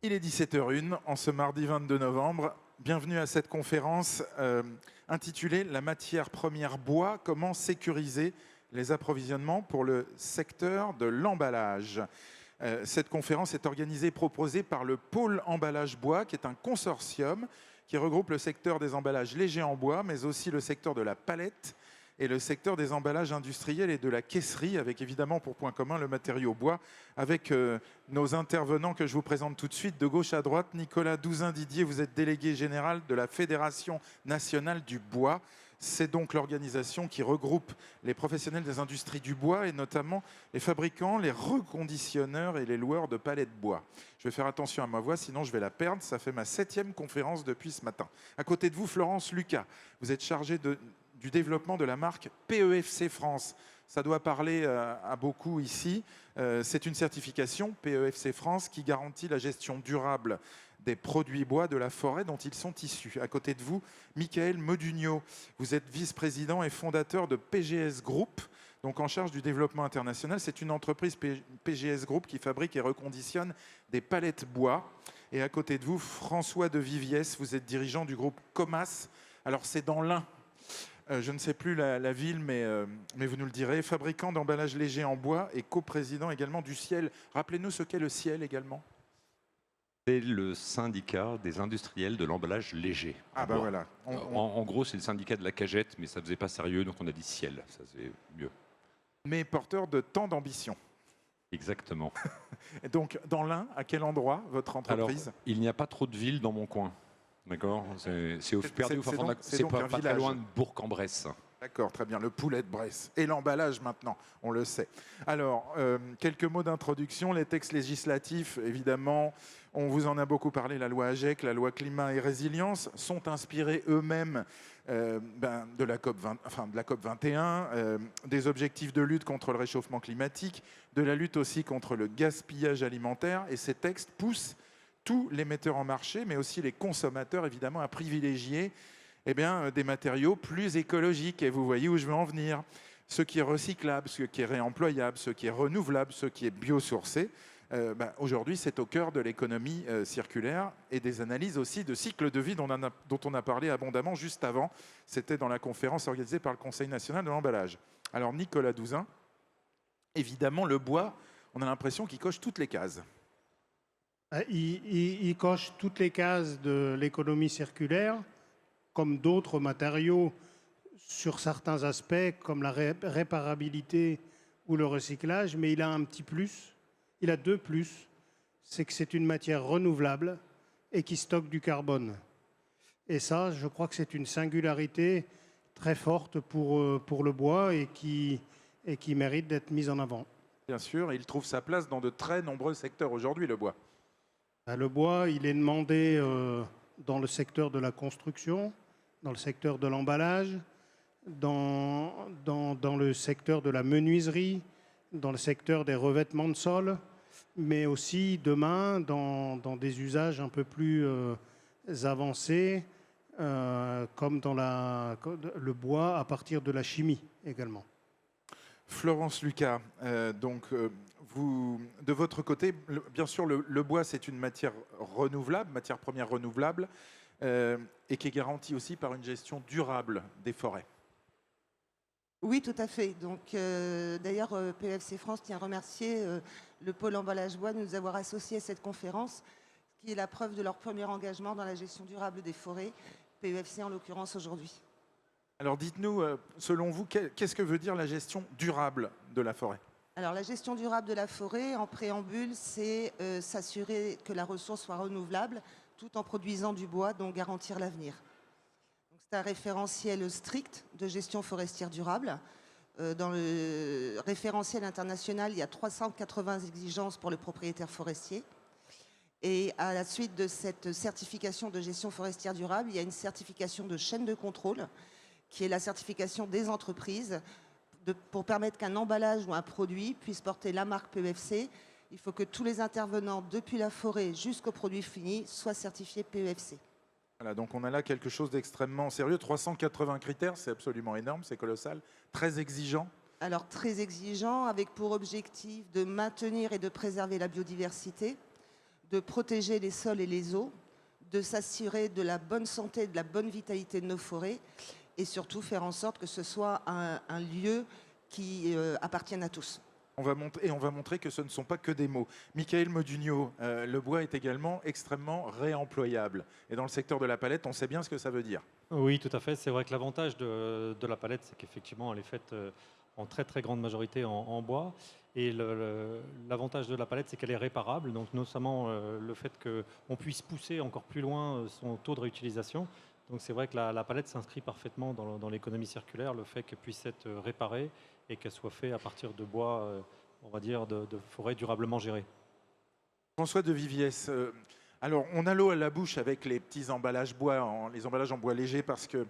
Il est 17h01 en ce mardi 22 novembre. Bienvenue à cette conférence intitulée « La matière première bois, comment sécuriser les approvisionnements pour le secteur de l'emballage ». Cette conférence est organisée et proposée par le Pôle Emballage Bois, qui est un consortium qui regroupe le secteur des emballages légers en bois, mais aussi le secteur de la palette et le secteur des emballages industriels et de la caisserie, avec évidemment pour point commun le matériau bois, avec nos intervenants que je vous présente tout de suite, de gauche à droite. Nicolas Douzin-Didier, vous êtes délégué général de la Fédération nationale du bois. C'est donc l'organisation qui regroupe les professionnels des industries du bois et notamment les fabricants, les reconditionneurs et les loueurs de palettes bois. Je vais faire attention à ma voix, sinon je vais la perdre. Ça fait ma 7e conférence depuis ce matin. À côté de vous, Florence Lucas, vous êtes chargée du développement de la marque PEFC France. Ça doit parler à beaucoup ici. C'est une certification PEFC France qui garantit la gestion durable des produits bois de la forêt dont ils sont issus. À côté de vous, Michael Modugno, vous êtes vice-président et fondateur de PGS Group, donc en charge du développement international. C'est une entreprise PGS Group qui fabrique et reconditionne des palettes bois. Et à côté de vous, François de Viviès, vous êtes dirigeant du groupe Comas. Alors c'est dans l'Ain. Je ne sais plus la ville, mais vous nous le direz. Fabricant d'emballages légers en bois et coprésident également du Ciel. Rappelez-nous ce qu'est le Ciel également. C'est le syndicat des industriels de l'emballage léger. Ah ben voilà. En gros, c'est le syndicat de la cagette, mais ça ne faisait pas sérieux, donc on a dit Ciel, ça c'est mieux. Mais porteur de tant d'ambition. Exactement. Et donc, dans l'Ain, à quel endroit, votre entreprise? Alors, il n'y a pas trop de villes dans mon coin. D'accord. C'est pas très loin de Bourg-en-Bresse. D'accord, très bien. Le poulet de Bresse. Et l'emballage maintenant, on le sait. Alors, quelques mots d'introduction. Les textes législatifs, évidemment, on vous en a beaucoup parlé, la loi AGEC, la loi Climat et Résilience, sont inspirés eux-mêmes de la COP 21, des objectifs de lutte contre le réchauffement climatique, de la lutte aussi contre le gaspillage alimentaire. Et ces textes poussent tous les metteurs en marché, mais aussi les consommateurs, évidemment, à privilégier des matériaux plus écologiques. Et vous voyez où je veux en venir. Ce qui est recyclable, ce qui est réemployable, ce qui est renouvelable, ce qui est biosourcé. Aujourd'hui, c'est au cœur de l'économie circulaire et des analyses aussi de cycle de vie dont on a parlé abondamment juste avant. C'était dans la conférence organisée par le Conseil national de l'emballage. Alors, Nicolas Douzin, évidemment, le bois, on a l'impression qu'il coche toutes les cases. Il coche toutes les cases de l'économie circulaire, comme d'autres matériaux sur certains aspects, comme la réparabilité ou le recyclage, mais il a un petit plus, il a deux plus, c'est que c'est une matière renouvelable et qui stocke du carbone. Et ça, je crois que c'est une singularité très forte pour le bois et qui mérite d'être mise en avant. Bien sûr, il trouve sa place dans de très nombreux secteurs aujourd'hui, le bois. Le bois, il est demandé dans le secteur de la construction, dans le secteur de l'emballage, dans le secteur de la menuiserie, dans le secteur des revêtements de sol, mais aussi demain dans des usages un peu plus avancés, comme dans le bois à partir de la chimie également. Florence Lucas, vous, de votre côté, bien sûr, le bois, c'est une matière renouvelable, matière première renouvelable, et qui est garantie aussi par une gestion durable des forêts. Oui, tout à fait. Donc, d'ailleurs, PEFC France tient à remercier le pôle emballage bois de nous avoir associés à cette conférence, qui est la preuve de leur premier engagement dans la gestion durable des forêts, PEFC en l'occurrence aujourd'hui. Alors dites-nous, selon vous, qu'est-ce que veut dire la gestion durable de la forêt? Alors la gestion durable de la forêt, en préambule, c'est s'assurer que la ressource soit renouvelable tout en produisant du bois, donc garantir l'avenir. C'est un référentiel strict de gestion forestière durable. Dans le référentiel international, il y a 380 exigences pour le propriétaire forestier. Et à la suite de cette certification de gestion forestière durable, il y a une certification de chaîne de contrôle, qui est la certification des entreprises pour permettre qu'un emballage ou un produit puisse porter la marque PEFC. Il faut que tous les intervenants, depuis la forêt jusqu'au produit fini, soient certifiés PEFC. Voilà, donc on a là quelque chose d'extrêmement sérieux. 380 critères, c'est absolument énorme, c'est colossal. Très exigeant. Alors très exigeant, avec pour objectif de maintenir et de préserver la biodiversité, de protéger les sols et les eaux, de s'assurer de la bonne santé, de la bonne vitalité de nos forêts et surtout faire en sorte que ce soit un lieu qui appartienne à tous. On va montrer que ce ne sont pas que des mots. Michael Modugno, le bois est également extrêmement réemployable. Et dans le secteur de la palette, on sait bien ce que ça veut dire. Oui, tout à fait. C'est vrai que l'avantage de la palette, c'est qu'effectivement, elle est faite en très très grande majorité en bois. Et l'avantage de la palette, c'est qu'elle est réparable. Donc notamment le fait qu'on puisse pousser encore plus loin son taux de réutilisation. Donc c'est vrai que la palette s'inscrit parfaitement dans l'économie circulaire, le fait qu'elle puisse être réparée et qu'elle soit faite à partir de bois, on va dire, de forêts durablement gérées. François de Viviès, alors on a l'eau à la bouche avec les petits emballages bois, les emballages en bois léger parce que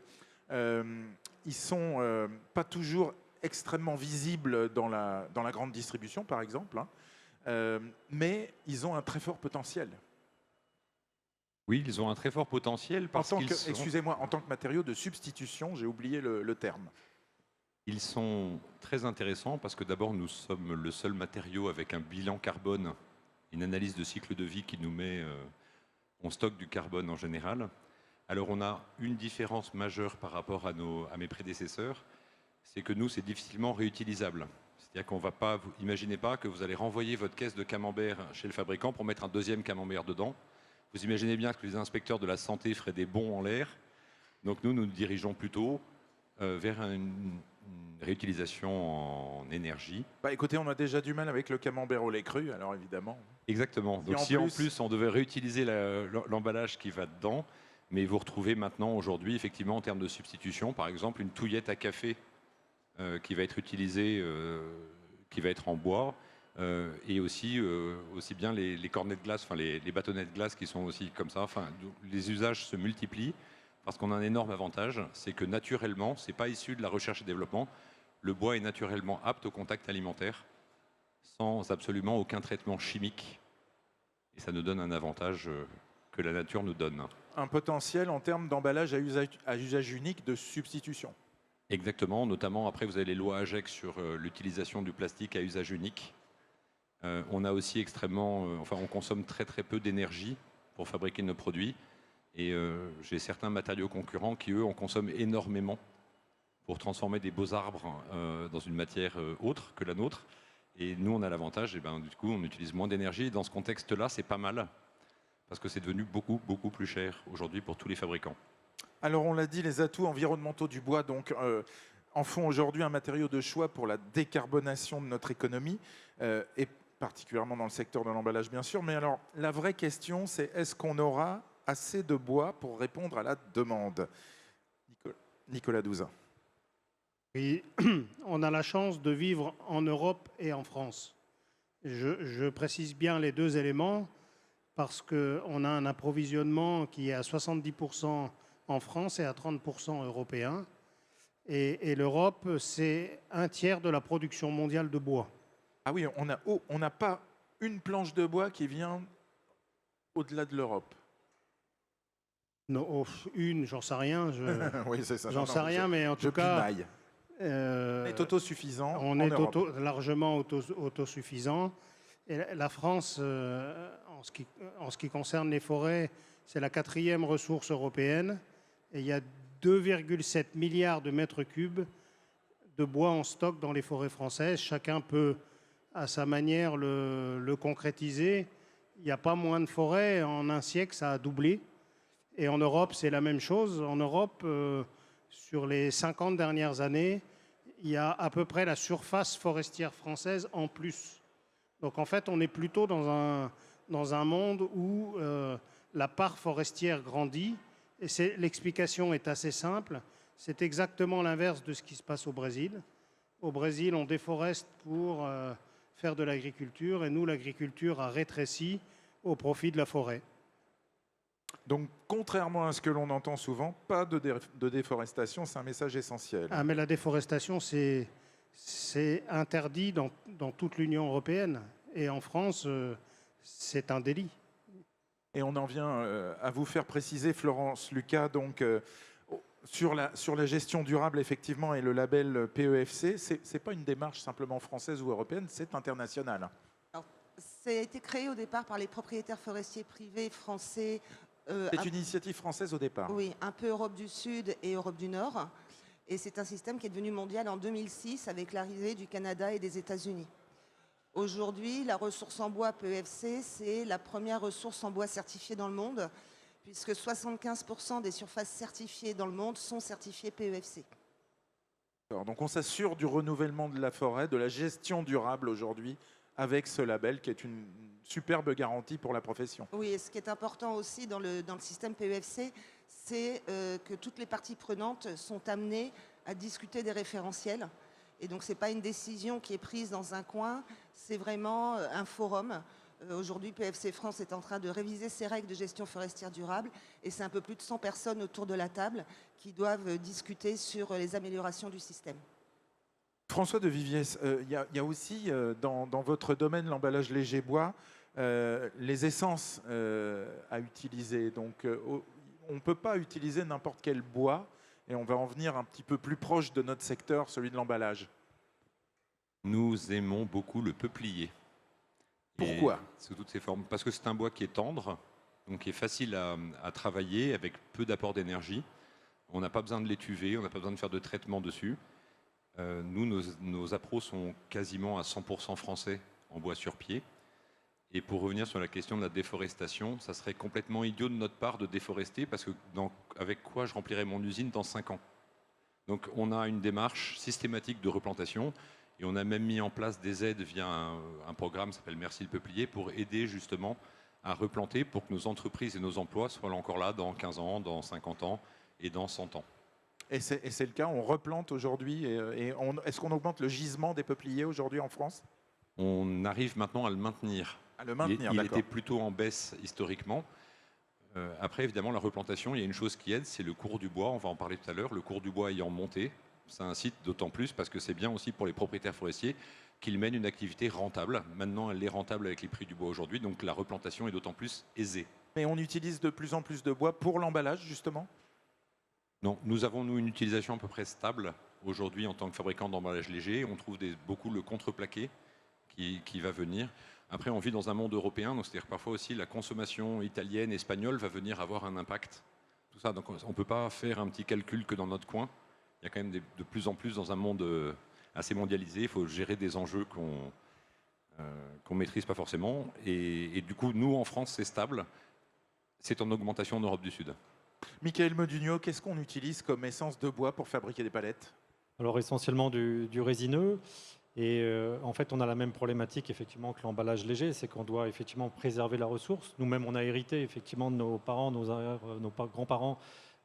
ils sont pas toujours extrêmement visibles dans la grande distribution, par exemple, hein, mais ils ont un très fort potentiel. Oui, ils ont un très fort potentiel parce qu'ils sont... Excusez-moi, en tant que matériau de substitution, j'ai oublié le terme. Ils sont très intéressants parce que d'abord, nous sommes le seul matériau avec un bilan carbone, une analyse de cycle de vie qui nous met... on stocke du carbone en général. Alors, on a une différence majeure par rapport à mes prédécesseurs, c'est que nous, c'est difficilement réutilisable. C'est-à-dire qu'on ne va pas... Imaginez pas que vous allez renvoyer votre caisse de camembert chez le fabricant pour mettre un deuxième camembert dedans. Vous imaginez bien que les inspecteurs de la santé feraient des bonds en l'air. Donc, nous dirigeons plutôt vers une réutilisation en énergie. Bah, écoutez, on a déjà du mal avec le camembert au lait cru, alors évidemment. Exactement. Donc si en plus on devait réutiliser l'emballage qui va dedans, mais vous retrouvez maintenant aujourd'hui effectivement en termes de substitution, par exemple une touillette à café qui va être utilisée, qui va être en bois, et aussi bien les cornets de glace, enfin les bâtonnets de glace qui sont aussi comme ça. Enfin, les usages se multiplient. Parce qu'on a un énorme avantage, c'est que naturellement, ce n'est pas issu de la recherche et développement, le bois est naturellement apte au contact alimentaire, sans absolument aucun traitement chimique. Et ça nous donne un avantage que la nature nous donne. Un potentiel en termes d'emballage à usage unique de substitution. Exactement, notamment après vous avez les lois AGEC sur l'utilisation du plastique à usage unique. On a aussi on consomme très très peu d'énergie pour fabriquer nos produits. Et j'ai certains matériaux concurrents qui, eux, en consomment énormément pour transformer des beaux arbres dans une matière autre que la nôtre. Et nous, on a l'avantage, du coup, on utilise moins d'énergie. Dans ce contexte-là, c'est pas mal, parce que c'est devenu beaucoup, beaucoup plus cher aujourd'hui pour tous les fabricants. Alors, on l'a dit, les atouts environnementaux du bois en font aujourd'hui un matériau de choix pour la décarbonation de notre économie, et particulièrement dans le secteur de l'emballage, bien sûr. Mais alors, la vraie question, c'est est-ce qu'on aura assez de bois pour répondre à la demande? Nicolas Douzin. Oui, on a la chance de vivre en Europe et en France. Je précise bien les deux éléments parce qu'on a un approvisionnement qui est à 70% en France et à 30% européen. Et l'Europe, c'est un tiers de la production mondiale de bois. Ah oui, on n'a pas une planche de bois qui vient au-delà de l'Europe. Non, j'en sais rien. Oui, c'est ça. J'en sais rien, mais en tout cas, on est autosuffisant. On est largement autosuffisant. Et la France, en ce qui concerne les forêts, c'est la 4e ressource européenne. Et il y a 2,7 milliards de mètres cubes de bois en stock dans les forêts françaises. Chacun peut, à sa manière, le concrétiser. Il n'y a pas moins de forêts. En un siècle, ça a doublé. Et en Europe, c'est la même chose. En Europe, sur les 50 dernières années, il y a à peu près la surface forestière française en plus. Donc en fait, on est plutôt dans un monde où la part forestière grandit. Et l'explication est assez simple. C'est exactement l'inverse de ce qui se passe au Brésil. Au Brésil, on déforeste pour faire de l'agriculture. Et nous, l'agriculture a rétréci au profit de la forêt. Donc, contrairement à ce que l'on entend souvent, pas de déforestation, c'est un message essentiel. Ah, mais la déforestation, c'est interdit dans toute l'Union européenne. Et en France, c'est un délit. Et on en vient à vous faire préciser, Florence Lucas, donc, sur la gestion durable, effectivement, et le label PEFC, ce n'est pas une démarche simplement française ou européenne, c'est international. Ça a été créé au départ par les propriétaires forestiers privés français. C'est une initiative française au départ. Oui, un peu Europe du Sud et Europe du Nord. Et c'est un système qui est devenu mondial en 2006 avec l'arrivée du Canada et des États-Unis. Aujourd'hui, la ressource en bois PEFC, c'est la première ressource en bois certifiée dans le monde, puisque 75% des surfaces certifiées dans le monde sont certifiées PEFC. Donc on s'assure du renouvellement de la forêt, de la gestion durable aujourd'hui avec ce label qui est une superbe garantie pour la profession. Oui, et ce qui est important aussi dans le système PEFC, c'est que toutes les parties prenantes sont amenées à discuter des référentiels. Et donc, ce n'est pas une décision qui est prise dans un coin, c'est vraiment un forum. Aujourd'hui, PEFC France est en train de réviser ses règles de gestion forestière durable et c'est un peu plus de 100 personnes autour de la table qui doivent discuter sur les améliorations du système. François de Viviès, il y a aussi dans votre domaine, l'emballage léger bois, les essences à utiliser. Donc, on ne peut pas utiliser n'importe quel bois et on va en venir un petit peu plus proche de notre secteur, celui de l'emballage. Nous aimons beaucoup le peuplier. Pourquoi? Sous toutes ses formes. Parce que c'est un bois qui est tendre, donc qui est facile à travailler avec peu d'apport d'énergie. On n'a pas besoin de l'étuver, on n'a pas besoin de faire de traitement dessus. Nos appros sont quasiment à 100% français en bois sur pied. Et pour revenir sur la question de la déforestation, ça serait complètement idiot de notre part de déforester parce que avec quoi je remplirai mon usine dans 5 ans. Donc on a une démarche systématique de replantation et on a même mis en place des aides via un programme qui s'appelle Merci le Peuplier pour aider justement à replanter pour que nos entreprises et nos emplois soient encore là dans 15 ans, dans 50 ans et dans 100 ans. Et c'est le cas, on replante aujourd'hui. Est-ce qu'on augmente le gisement des peupliers aujourd'hui en France? On arrive maintenant à le maintenir. À le maintenir, il d'accord. était plutôt en baisse historiquement. Après, évidemment, la replantation, il y a une chose qui aide, c'est le cours du bois. On va en parler tout à l'heure. Le cours du bois ayant monté, ça incite d'autant plus parce que c'est bien aussi pour les propriétaires forestiers qu'ils mènent une activité rentable. Maintenant, elle est rentable avec les prix du bois aujourd'hui, donc la replantation est d'autant plus aisée. Mais on utilise de plus en plus de bois pour l'emballage, justement? Non, nous avons une utilisation à peu près stable aujourd'hui en tant que fabricant d'emballage léger. On trouve beaucoup le contreplaqué qui va venir. Après, on vit dans un monde européen, donc c'est-à-dire parfois aussi la consommation italienne, espagnole va venir avoir un impact. Tout ça, donc on ne peut pas faire un petit calcul que dans notre coin. Il y a quand même de plus en plus dans un monde assez mondialisé. Il faut gérer des enjeux qu'on ne maîtrise pas forcément. Et du coup, nous, en France, c'est stable. C'est en augmentation en Europe du Sud. Michael Modugno, qu'est-ce qu'on utilise comme essence de bois pour fabriquer des palettes? Alors essentiellement du résineux. Et en fait, on a la même problématique effectivement que l'emballage léger, c'est qu'on doit effectivement préserver la ressource. Nous-mêmes, on a hérité effectivement de nos parents, nos grands-parents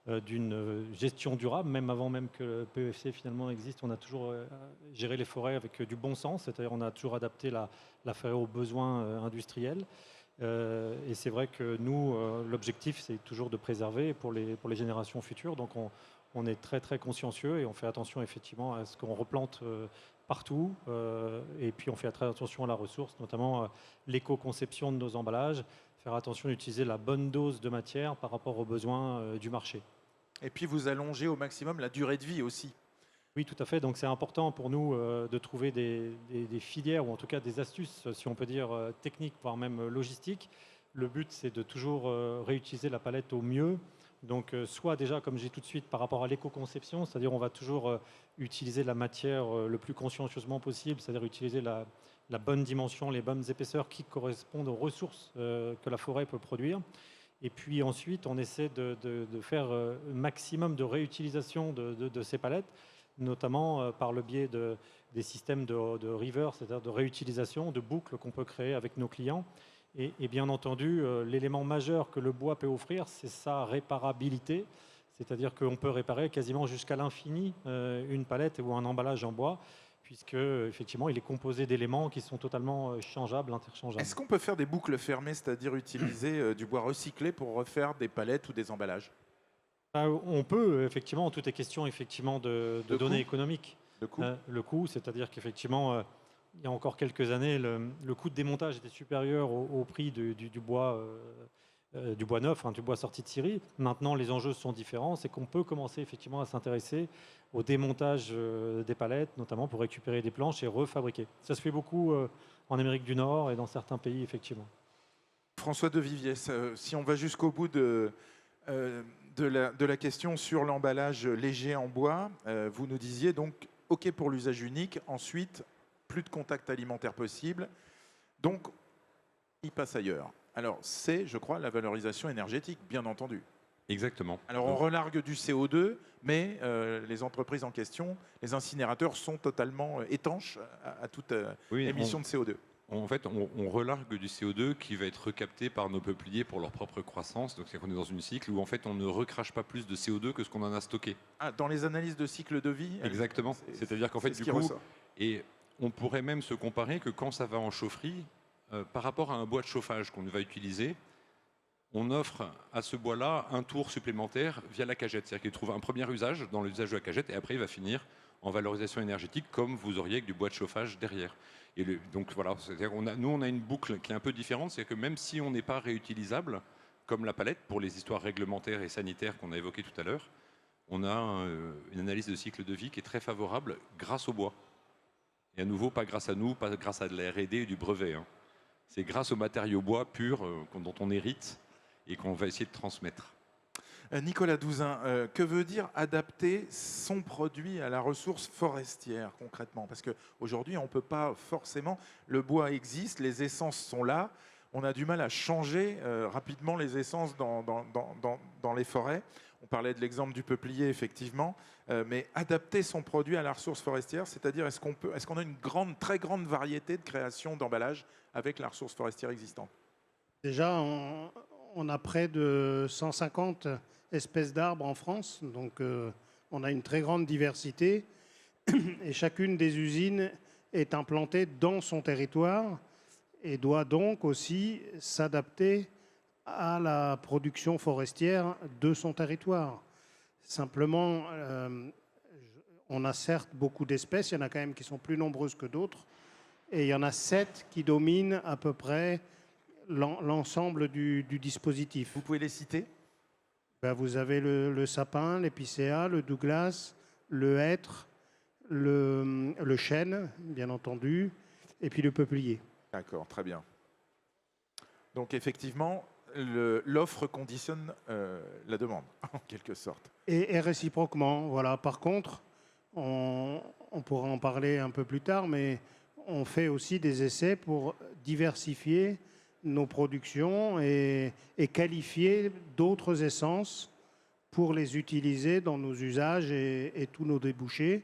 d'une gestion durable, même avant même que le PEFC finalement existe. On a toujours géré les forêts avec du bon sens, c'est-à-dire on a toujours adapté la forêt aux besoins industriels. Et c'est vrai que nous, l'objectif, c'est toujours de préserver pour les générations futures. Donc on est très très consciencieux et on fait attention effectivement à ce qu'on replante partout. Et puis on fait très attention à la ressource, notamment l'éco-conception de nos emballages, faire attention d'utiliser la bonne dose de matière par rapport aux besoins du marché. Et puis vous allongez au maximum la durée de vie aussi. Oui, tout à fait. Donc c'est important pour nous de trouver des filières ou en tout cas des astuces, si on peut dire, techniques, voire même logistiques. Le but, c'est de toujours réutiliser la palette au mieux. Donc soit déjà, comme j'ai dit tout de suite, par rapport à l'éco-conception, c'est-à-dire on va toujours utiliser la matière le plus consciencieusement possible, c'est-à-dire utiliser la bonne dimension, les bonnes épaisseurs qui correspondent aux ressources que la forêt peut produire. Et puis ensuite, on essaie de faire un maximum de réutilisation de ces palettes, notamment par le biais des systèmes de reverse, c'est-à-dire de réutilisation, de boucles qu'on peut créer avec nos clients. Et bien entendu, l'élément majeur que le bois peut offrir, c'est sa réparabilité. C'est-à-dire qu'on peut réparer quasiment jusqu'à l'infini une palette ou un emballage en bois, puisque effectivement, il est composé d'éléments qui sont totalement changeables, interchangeables. Est-ce qu'on peut faire des boucles fermées, c'est-à-dire utiliser du bois recyclé pour refaire des palettes ou des emballages? On peut, effectivement, tout est question effectivement de données économiques. Le coût, le coût, c'est-à-dire qu'effectivement, il y a encore quelques années, le coût de démontage était supérieur au prix du bois neuf, du bois sorti de scierie. Maintenant, les enjeux sont différents. C'est qu'on peut commencer effectivement à s'intéresser au démontage des palettes, notamment pour récupérer des planches et refabriquer. Ça se fait beaucoup en Amérique du Nord et dans certains pays, effectivement. François de Viviès, si on va jusqu'au bout de la question sur l'emballage léger en bois, vous nous disiez donc OK pour l'usage unique, ensuite plus de contact alimentaire possible, donc il passe ailleurs. Alors c'est, je crois, la valorisation énergétique, bien entendu. Exactement. Alors on relargue du CO2, mais les entreprises en question, les incinérateurs sont totalement étanches à toute émission de CO2. En fait, on relargue du CO2 qui va être recapté par nos peupliers pour leur propre croissance. Donc, c'est qu'on est dans une cycle où en fait, on ne recrache pas plus de CO2 que ce qu'on en a stocké. Ah, dans les analyses de cycle de vie. Exactement. C'est-à-dire qu'en fait, du coup, et on pourrait même se comparer que quand ça va en chaufferie, par rapport à un bois de chauffage qu'on va utiliser, on offre à ce bois-là un tour supplémentaire via la cagette. C'est-à-dire qu'il trouve un premier usage dans l'usage de la cagette et après, il va finir en valorisation énergétique comme vous auriez avec du bois de chauffage derrière. Et donc voilà, c'est-à-dire nous on a une boucle qui est un peu différente, c'est que même si on n'est pas réutilisable, comme la palette pour les histoires réglementaires et sanitaires qu'on a évoquées tout à l'heure, on a une analyse de cycle de vie qui est très favorable grâce au bois. Et à nouveau, pas grâce à nous, pas grâce à de la R&D et du brevet. Hein. C'est grâce aux matériaux bois purs dont on hérite et qu'on va essayer de transmettre. Nicolas Douzin, que veut dire adapter son produit à la ressource forestière concrètement? Parce qu'aujourd'hui, on ne peut pas forcément, le bois existe, les essences sont là, on a du mal à changer rapidement les essences dans les forêts. On parlait de l'exemple du peuplier, effectivement, mais adapter son produit à la ressource forestière, c'est-à-dire est-ce qu'on a une très grande variété de création d'emballage avec la ressource forestière existante? Déjà, on a près de 150 espèces d'arbres en France, donc on a une très grande diversité et chacune des usines est implantée dans son territoire et doit donc aussi s'adapter à la production forestière de son territoire. Simplement, on a certes beaucoup d'espèces, il y en a quand même qui sont plus nombreuses que d'autres, et il y en a 7 qui dominent à peu près l'ensemble du dispositif. Vous pouvez les citer? Vous avez le sapin, l'épicéa, le Douglas, le hêtre, le chêne, bien entendu, et puis le peuplier. D'accord, très bien. Donc effectivement, l'offre conditionne la demande, en quelque sorte. Et réciproquement, voilà. Par contre, on pourra en parler un peu plus tard, mais on fait aussi des essais pour diversifier nos productions et qualifier d'autres essences pour les utiliser dans nos usages et tous nos débouchés.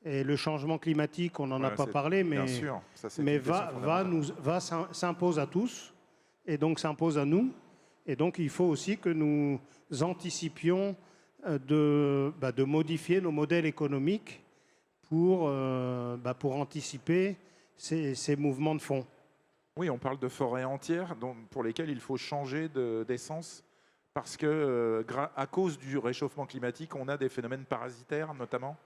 Et le changement climatique, on n'en a pas parlé, mais s'impose à tous et donc s'impose à nous. Et donc il faut aussi que nous anticipions de modifier nos modèles économiques pour anticiper ces mouvements de fond. Oui, on parle de forêts entières pour lesquelles il faut changer d'essence parce que, à cause du réchauffement climatique, on a des phénomènes parasitaires notamment.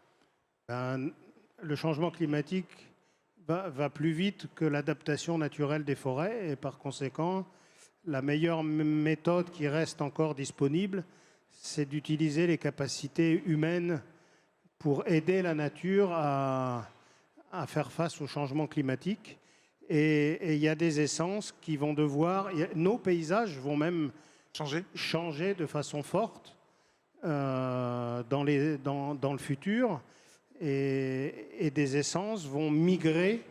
Le changement climatique va plus vite que l'adaptation naturelle des forêts et par conséquent, la meilleure méthode qui reste encore disponible, c'est d'utiliser les capacités humaines pour aider la nature à faire face au changement climatique. Et il y a des essences qui vont nos paysages vont même changer de façon forte dans le futur et des essences vont migrer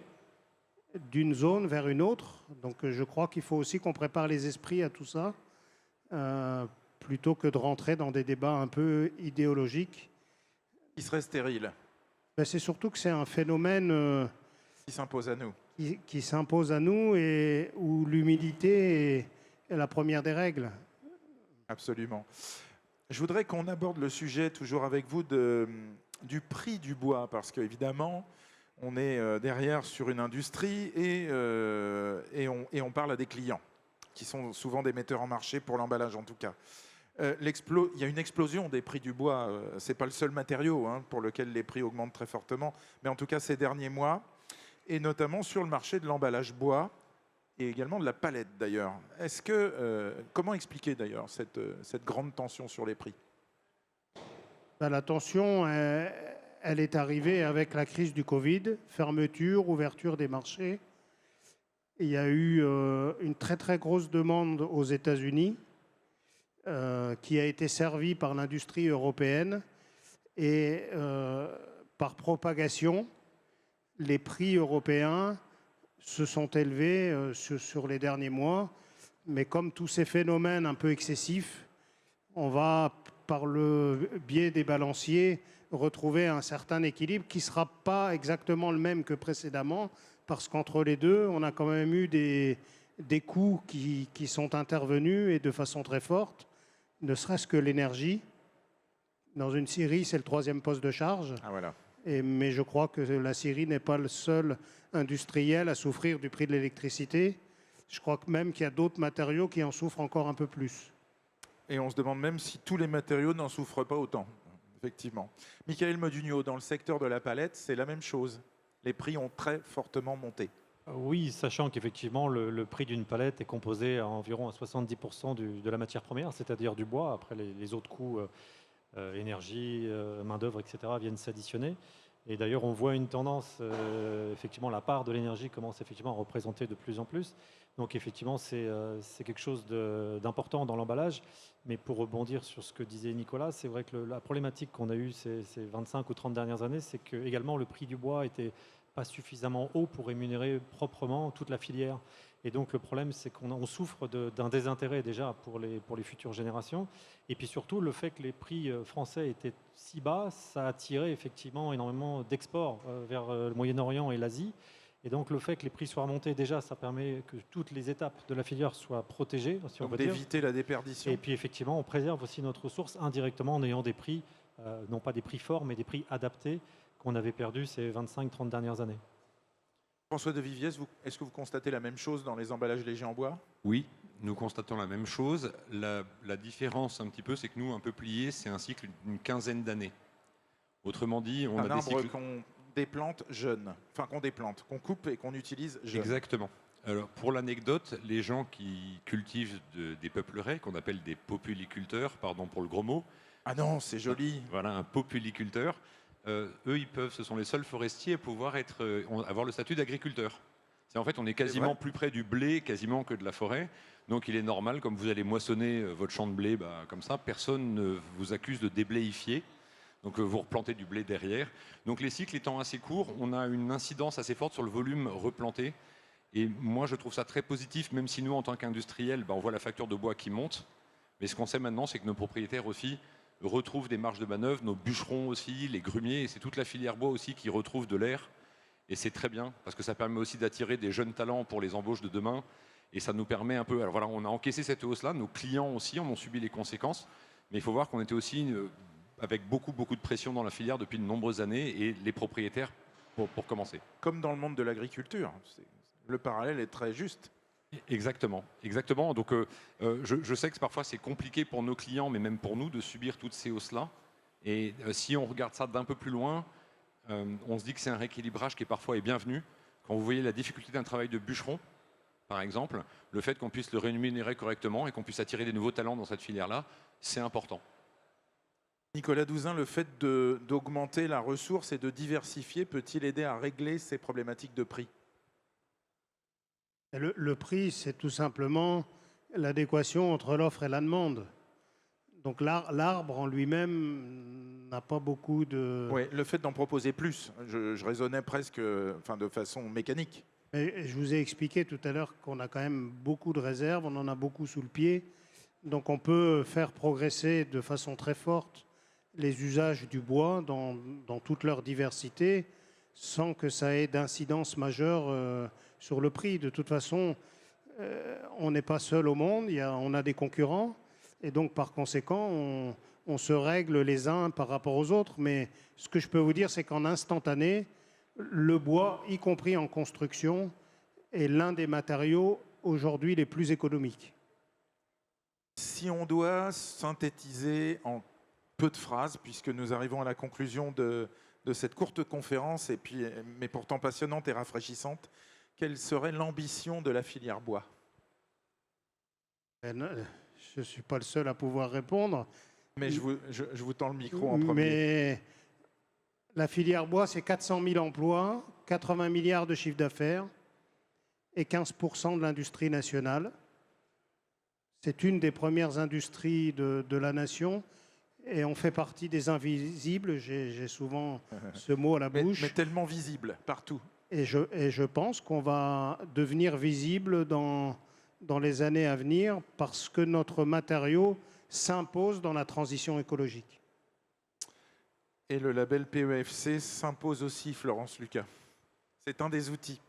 d'une zone vers une autre. Donc je crois qu'il faut aussi qu'on prépare les esprits à tout ça plutôt que de rentrer dans des débats un peu idéologiques. Qui serait stérile. C'est surtout que c'est un phénomène qui s'impose à nous. Qui s'impose à nous et où l'humilité est la première des règles. Absolument. Je voudrais qu'on aborde le sujet, toujours avec vous, du prix du bois, parce qu'évidemment, on est derrière sur une industrie et on parle à des clients, qui sont souvent des metteurs en marché pour l'emballage en tout cas. Il y a une explosion des prix du bois, ce n'est pas le seul matériau pour lequel les prix augmentent très fortement, mais en tout cas ces derniers mois, et notamment sur le marché de l'emballage bois et également de la palette d'ailleurs. Comment expliquer d'ailleurs cette grande tension sur les prix? La tension, elle est arrivée avec la crise du Covid, fermeture, ouverture des marchés. Il y a eu une très très grosse demande aux États-Unis qui a été servie par l'industrie européenne et par propagation, les prix européens se sont élevés sur les derniers mois. Mais comme tous ces phénomènes un peu excessifs, on va, par le biais des balanciers, retrouver un certain équilibre qui ne sera pas exactement le même que précédemment, parce qu'entre les deux, on a quand même eu des coûts qui sont intervenus et de façon très forte, ne serait-ce que l'énergie. Dans une scierie, c'est le 3e poste de charge. Ah, voilà. Mais je crois que la scierie n'est pas le seul industriel à souffrir du prix de l'électricité. Je crois que même qu'il y a d'autres matériaux qui en souffrent encore un peu plus. Et on se demande même si tous les matériaux n'en souffrent pas autant, effectivement. Michael Modugno, dans le secteur de la palette, c'est la même chose. Les prix ont très fortement monté. Oui, sachant qu'effectivement, le prix d'une palette est composé à environ à 70% de la matière première, c'est-à-dire du bois. Après, les autres coûts, énergie, main-d'œuvre, etc., viennent s'additionner. Et d'ailleurs, on voit une tendance, effectivement, la part de l'énergie commence effectivement à représenter de plus en plus. Donc, effectivement, c'est quelque chose d'important dans l'emballage. Mais pour rebondir sur ce que disait Nicolas, c'est vrai que la problématique qu'on a eue ces 25 ou 30 dernières années, c'est que également le prix du bois était pas suffisamment haut pour rémunérer proprement toute la filière. Et donc le problème, c'est qu'on souffre d'un désintérêt déjà pour les futures générations. Et puis surtout, le fait que les prix français étaient si bas, ça a attiré effectivement énormément d'exports vers le Moyen-Orient et l'Asie. Et donc le fait que les prix soient remontés, déjà, ça permet que toutes les étapes de la filière soient protégées, si on peut dire. D'éviter la déperdition. Et puis effectivement, on préserve aussi notre ressource indirectement en ayant des prix, non pas des prix forts, mais des prix adaptés qu'on avait perdus ces 25-30 dernières années. François de Viviez, est-ce que vous constatez la même chose dans les emballages légers en bois? Oui, nous constatons la même chose. La différence un petit peu, c'est que nous, un peu plié, c'est un cycle d'une quinzaine d'années. Autrement dit, on a des cycles... qu'on déplante jeune, enfin qu'on déplante, qu'on coupe et qu'on utilise jeune. Exactement. Alors, pour l'anecdote, les gens qui cultivent des peupleraies, qu'on appelle des populiculteurs, pardon pour le gros mot. Ah non, c'est joli. Voilà, un populiculteur. Eux, ce sont les seuls forestiers à pouvoir avoir le statut d'agriculteur. En fait, on est quasiment plus près du blé quasiment que de la forêt. Donc il est normal, comme vous allez moissonner votre champ de blé, comme ça, personne ne vous accuse de débléifier. Donc vous replantez du blé derrière. Donc les cycles étant assez courts, on a une incidence assez forte sur le volume replanté. Et moi, je trouve ça très positif, même si nous, en tant qu'industriels, on voit la facture de bois qui monte. Mais ce qu'on sait maintenant, c'est que nos propriétaires aussi retrouvent des marges de manœuvre, nos bûcherons aussi, les grumiers, et c'est toute la filière bois aussi qui retrouve de l'air. Et c'est très bien, parce que ça permet aussi d'attirer des jeunes talents pour les embauches de demain. Et ça nous permet un peu... Alors voilà, on a encaissé cette hausse-là, nos clients aussi en ont subi les conséquences. Mais il faut voir qu'on était aussi avec beaucoup de pression dans la filière depuis de nombreuses années, et les propriétaires pour commencer. Comme dans le monde de l'agriculture. Le parallèle est très juste. Exactement, exactement. Donc je sais que parfois c'est compliqué pour nos clients, mais même pour nous, de subir toutes ces hausses-là. Et si on regarde ça d'un peu plus loin, on se dit que c'est un rééquilibrage qui parfois est bienvenu. Quand vous voyez la difficulté d'un travail de bûcheron, par exemple, le fait qu'on puisse le rémunérer correctement et qu'on puisse attirer des nouveaux talents dans cette filière-là, c'est important. Nicolas Douzin, le fait d'augmenter la ressource et de diversifier peut-il aider à régler ces problématiques de prix? Le prix, c'est tout simplement l'adéquation entre l'offre et la demande. Donc l'arbre en lui-même n'a pas beaucoup de... Oui, le fait d'en proposer plus, je raisonnais presque de façon mécanique. Mais je vous ai expliqué tout à l'heure qu'on a quand même beaucoup de réserves, on en a beaucoup sous le pied. Donc on peut faire progresser de façon très forte les usages du bois dans toute leur diversité sans que ça ait d'incidence majeure sur le prix. De toute façon, on n'est pas seul au monde, on a des concurrents et donc par conséquent, on se règle les uns par rapport aux autres. Mais ce que je peux vous dire, c'est qu'en instantané, le bois, y compris en construction, est l'un des matériaux aujourd'hui les plus économiques. Si on doit synthétiser en peu de phrases, puisque nous arrivons à la conclusion de cette courte conférence, mais pourtant passionnante et rafraîchissante, quelle serait l'ambition de la filière bois? Je ne suis pas le seul à pouvoir répondre. Mais je vous tends le micro en premier. Mais la filière bois, c'est 400 000 emplois, 80 milliards de chiffre d'affaires. et 15% de l'industrie nationale. C'est une des premières industries de la nation et on fait partie des invisibles. J'ai souvent ce mot à la bouche. Mais tellement visible partout. Et je pense qu'on va devenir visible dans les années à venir parce que notre matériau s'impose dans la transition écologique. Et le label PEFC s'impose aussi, Florence Lucas. C'est un des outils.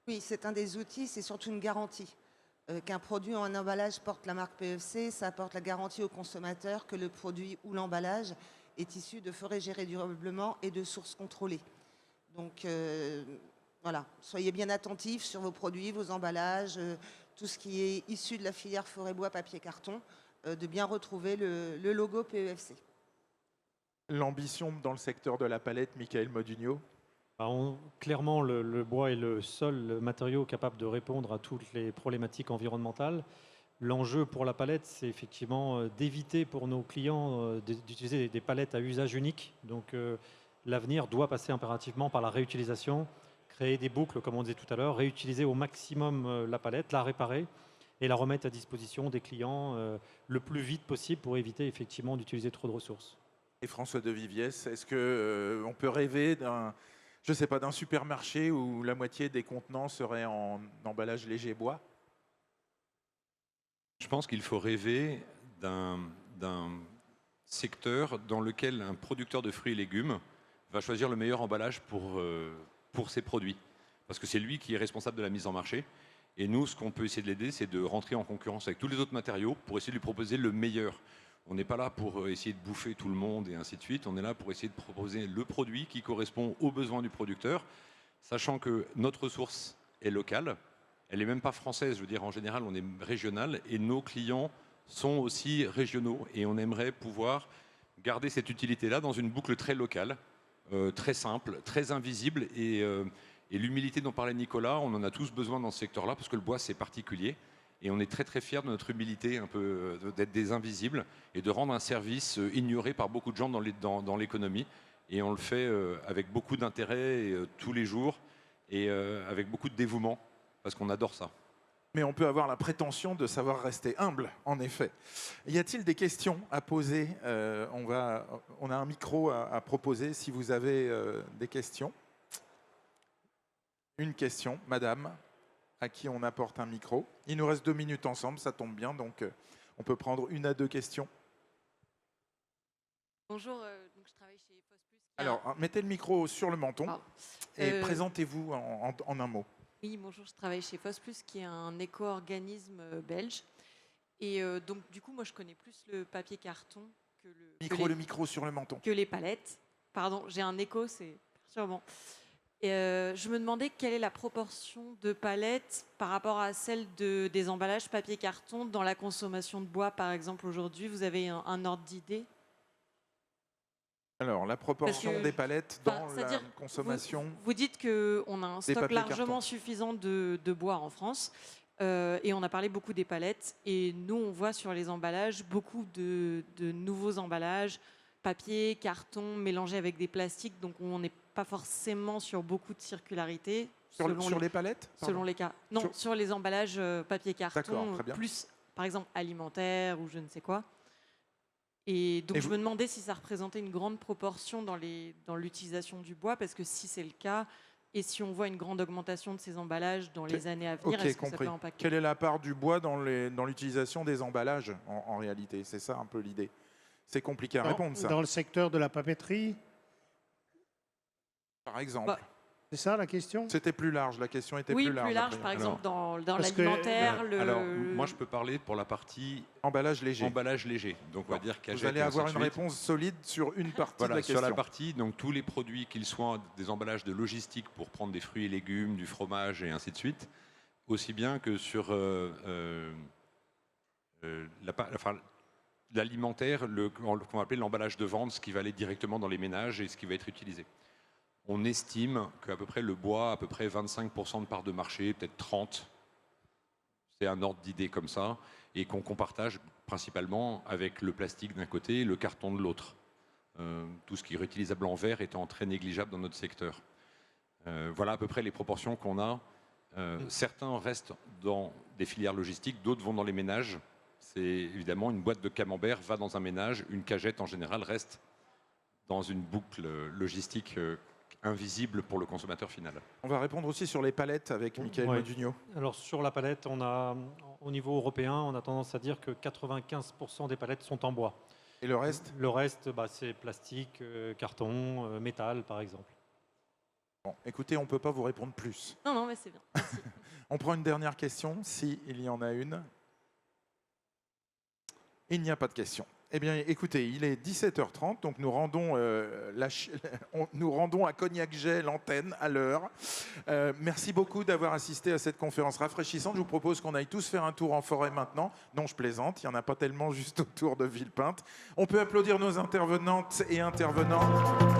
Oui, c'est un des outils, c'est surtout une garantie. Qu'un produit ou un emballage porte la marque PEFC, ça apporte la garantie au consommateur que le produit ou l'emballage est issu de forêts gérées durablement et de sources contrôlées. Donc voilà, soyez bien attentifs sur vos produits, vos emballages, tout ce qui est issu de la filière forêt bois, papier, carton, de bien retrouver le logo PEFC. L'ambition dans le secteur de la palette, Michael Modugno? Clairement, le bois est le seul matériau capable de répondre à toutes les problématiques environnementales. L'enjeu pour la palette, c'est effectivement d'éviter pour nos clients d'utiliser des palettes à usage unique. Donc l'avenir doit passer impérativement par la réutilisation, créer des boucles, comme on disait tout à l'heure, réutiliser au maximum la palette, la réparer et la remettre à disposition des clients le plus vite possible pour éviter effectivement d'utiliser trop de ressources. Et François de Viviès, est-ce qu'on peut rêver d'un, je sais pas, d'un supermarché où la moitié des contenants seraient en emballage léger bois? Je pense qu'il faut rêver d'un secteur dans lequel un producteur de fruits et légumes va choisir le meilleur emballage pour ses produits. Parce que c'est lui qui est responsable de la mise en marché. Et nous, ce qu'on peut essayer de l'aider, c'est de rentrer en concurrence avec tous les autres matériaux pour essayer de lui proposer le meilleur. On n'est pas là pour essayer de bouffer tout le monde et ainsi de suite. On est là pour essayer de proposer le produit qui correspond aux besoins du producteur, sachant que notre ressource est locale. Elle n'est même pas française, je veux dire, en général, on est régional et nos clients sont aussi régionaux. Et on aimerait pouvoir garder cette utilité-là dans une boucle très locale, très simple, très invisible. Et l'humilité dont parlait Nicolas, on en a tous besoin dans ce secteur-là parce que le bois, c'est particulier. Et on est très très fiers de notre humilité, un peu d'être des invisibles et de rendre un service ignoré par beaucoup de gens dans l'économie. Et on le fait avec beaucoup d'intérêt tous les jours et avec beaucoup de dévouement parce qu'on adore ça. Mais on peut avoir la prétention de savoir rester humble, en effet. Y a-t-il des questions à poser? On a un micro à proposer si vous avez des questions. Une question, madame, à qui on apporte un micro. Il nous reste 2 minutes ensemble, ça tombe bien, donc on peut prendre 1 à 2 questions. Bonjour, donc je travaille chez Fosplus. Alors, mettez le micro sur le menton et présentez-vous en un mot. Oui, bonjour, je travaille chez Fosplus, qui est un éco-organisme belge. Et donc, du coup, moi, je connais plus le papier carton que le micro sur le menton. Que les palettes. Pardon, j'ai un écho, c'est perturbant. Et je me demandais quelle est la proportion de palettes par rapport à celle des emballages papier-carton dans la consommation de bois, par exemple, aujourd'hui. Vous avez un ordre d'idée? Alors, la proportion des palettes dans la consommation... Vous dites qu'on a un stock largement suffisant de bois en France. Et on a parlé beaucoup des palettes. Et nous, on voit sur les emballages beaucoup de nouveaux emballages, papier, carton, mélangés avec des plastiques. Donc, on n'est pas forcément sur beaucoup de circularité. Sur les palettes? Selon les cas. Non, sur les emballages papier-carton, plus, par exemple, alimentaire ou je ne sais quoi. Et donc, je me demandais si ça représentait une grande proportion dans l'utilisation du bois, parce que si c'est le cas, et si on voit une grande augmentation de ces emballages dans les années à venir, est-ce que ça peut impacter? Quelle est la part du bois dans l'utilisation des emballages, en réalité? C'est ça un peu l'idée. C'est compliqué à répondre, ça. Dans le secteur de la papeterie, par exemple. C'est ça la question? C'était plus large, la question était plus large. Oui, plus large, par exemple, dans l'alimentaire. Alors, moi, je peux parler pour la partie emballage léger. Emballage léger. Donc, on va dire vous allez avoir une réponse solide sur une partie de la question. Sur la partie, donc tous les produits, qu'ils soient des emballages de logistique pour prendre des fruits et légumes, du fromage et ainsi de suite, aussi bien que sur l'alimentaire, qu'on va appeler l'emballage de vente, ce qui va aller directement dans les ménages et ce qui va être utilisé. On estime qu'à peu près le bois, à peu près 25% de part de marché, peut-être 30%. C'est un ordre d'idée comme ça, et qu'on compartage principalement avec le plastique d'un côté et le carton de l'autre. Tout ce qui est réutilisable en verre étant très négligeable dans notre secteur. Voilà à peu près les proportions qu'on a Certains restent dans des filières logistiques, d'autres vont dans les ménages. C'est évidemment une boîte de camembert va dans un ménage, une cagette en général reste dans une boucle logistique invisible pour le consommateur final. On va répondre aussi sur les palettes avec Michael Modugno. Alors sur la palette, au niveau européen, on a tendance à dire que 95% des palettes sont en bois. Et le reste? Le reste, c'est plastique, carton, métal par exemple. Bon, écoutez, on ne peut pas vous répondre plus. Non, mais c'est bien. Merci. On prend une dernière question, s'il y en a une. Il n'y a pas de question. Eh bien, écoutez, il est 17h30, donc nous rendons à Cognac-Jet l'antenne à l'heure. Merci beaucoup d'avoir assisté à cette conférence rafraîchissante. Je vous propose qu'on aille tous faire un tour en forêt maintenant. Non, je plaisante, il n'y en a pas tellement juste autour de Villepinte. On peut applaudir nos intervenantes et intervenants.